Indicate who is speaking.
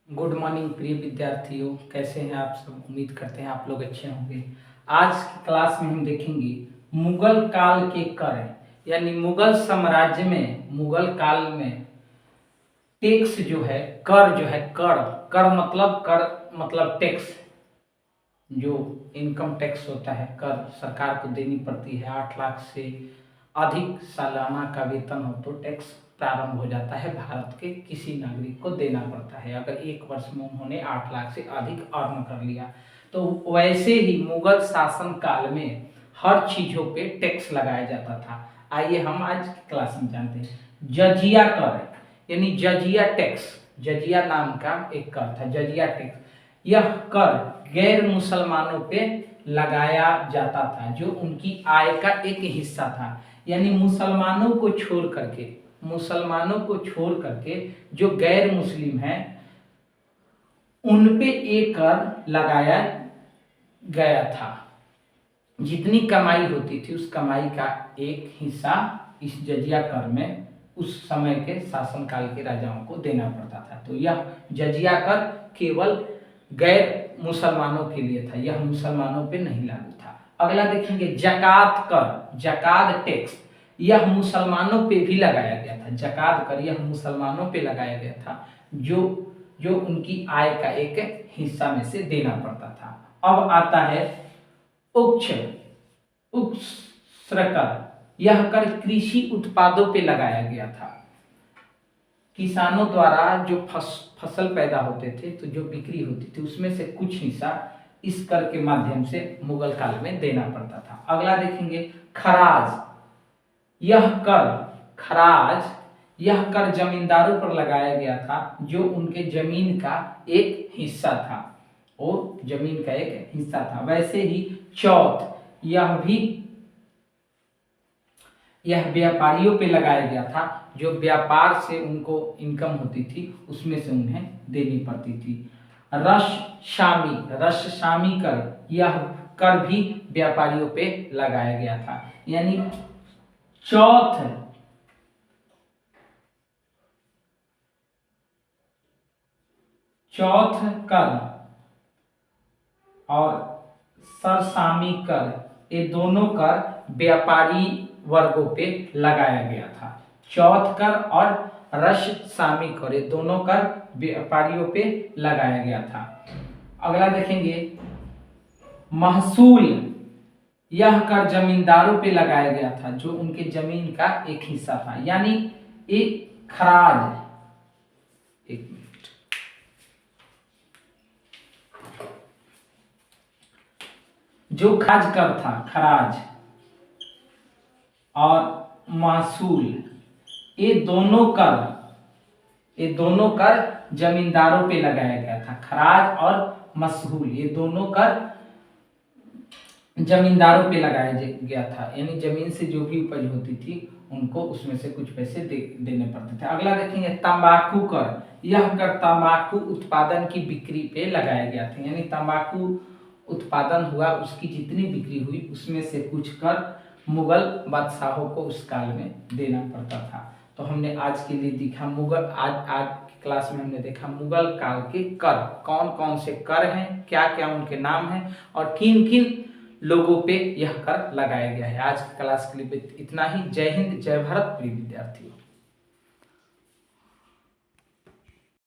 Speaker 1: Good morning प्रिय विद्यार्थियों, कैसे हैं आप सब। उम्मीद करते हैं आप लोग अच्छे होंगे। आज की क्लास में हम देखेंगे मुगल काल के कर, यानी मुगल साम्राज्य में मुगल काल में टैक्स जो है, कर जो है, कर मतलब टैक्स, जो इनकम टैक्स होता है, कर सरकार को देनी पड़ती है। 8 लाख से अधिक सालाना का वेतन हो तो टैक्स प्रारंभ हो जाता है। भारत के किसी नागरिक को देना पड़ता है अगर एक वर्ष में उन्होंने 8 लाख से अधिक अर्न कर लिया। तो वैसे ही मुगल शासन काल में हर चीजों पे टैक्स लगाया जाता था। आइए हम आज की क्लास में जानते हैं जजिया कर, यानी जजिया टैक्स। जजिया नाम का एक कर था, जजिया टैक्स। यह कर गैर मुसलमानों पे लगाया जाता था, जो उनकी आय का एक हिस्सा था। यानी मुसलमानों को छोड़ करके जो गैर मुस्लिम हैं उन पे एक कर लगाया गया था। जितनी कमाई होती थी उस कमाई का एक हिस्सा इस जजिया कर में उस समय के शासनकाल के राजाओं को देना पड़ता था। तो यह जजिया कर केवल गैर मुसलमानों के लिए था, यह मुसलमानों पे नहीं लागू था। अगला देखेंगे जकात कर, जकात टैक्स। यह मुसलमानों पे भी लगाया गया था। जकात कर यह मुसलमानों पे लगाया गया था, जो उनकी आय का एक हिस्सा में से देना पड़ता था। अब आता है उक्स्र कर। यह कर कृषि उत्पादों पे लगाया गया था। किसानों द्वारा जो फसल पैदा होते थे, तो जो बिक्री होती थी उसमें से कुछ हिस्सा इस कर के माध्यम से मुगल काल में देना पड़ता था। अगला देखेंगे खराज। यह कर जमींदारों पर लगाया गया था, जो उनके जमीन का एक हिस्सा था, वो जमीन का एक हिस्सा था। वैसे ही चौथ, यह व्यापारियों पे लगाया गया था, जो व्यापार से उनको इनकम होती थी उसमें से उन्हें देनी पड़ती थी। रश शामी कर, यह कर भी व्यापारियों पे लगाया गया था। यानी चौथ कर और सरसामी कर, ये दोनों कर व्यापारी वर्गों पे लगाया गया था। चौथ कर और रश शामी कर, ये दोनों कर व्यापारियों पे लगाया गया था। अगला देखेंगे महसूल। यह कर जमींदारों पे लगाया गया था, जो उनके जमीन का एक हिस्सा था। यानी एक खराज, एक मिनट, जो खराज कर था, खराज और महसूल, ये दोनों कर जमींदारों पे लगाया गया था। खराज और महसूल ये दोनों कर जमींदारों पे लगाया गया था। यानी जमीन से जो भी उपज होती थी उनको उसमें से कुछ पैसे देने पड़ते थे। अगला देखेंगे तंबाकू कर। यह कर तंबाकू उत्पादन की बिक्री पे लगाया गया था। यानी तंबाकू उत्पादन हुआ, उसकी जितनी बिक्री हुई उसमें से कुछ कर मुगल बादशाहों को उस काल में देना पड़ता था। तो हमने आज के लिए देखा आज की क्लास में हमने देखा मुगल काल के कर, कौन कौन से कर हैं, क्या क्या उनके नाम हैं और किन किन लोगों पे यह कर लगाया गया है। आज की क्लास के लिए इतना ही। जय हिंद, जय भारत प्रिय विद्यार्थियों।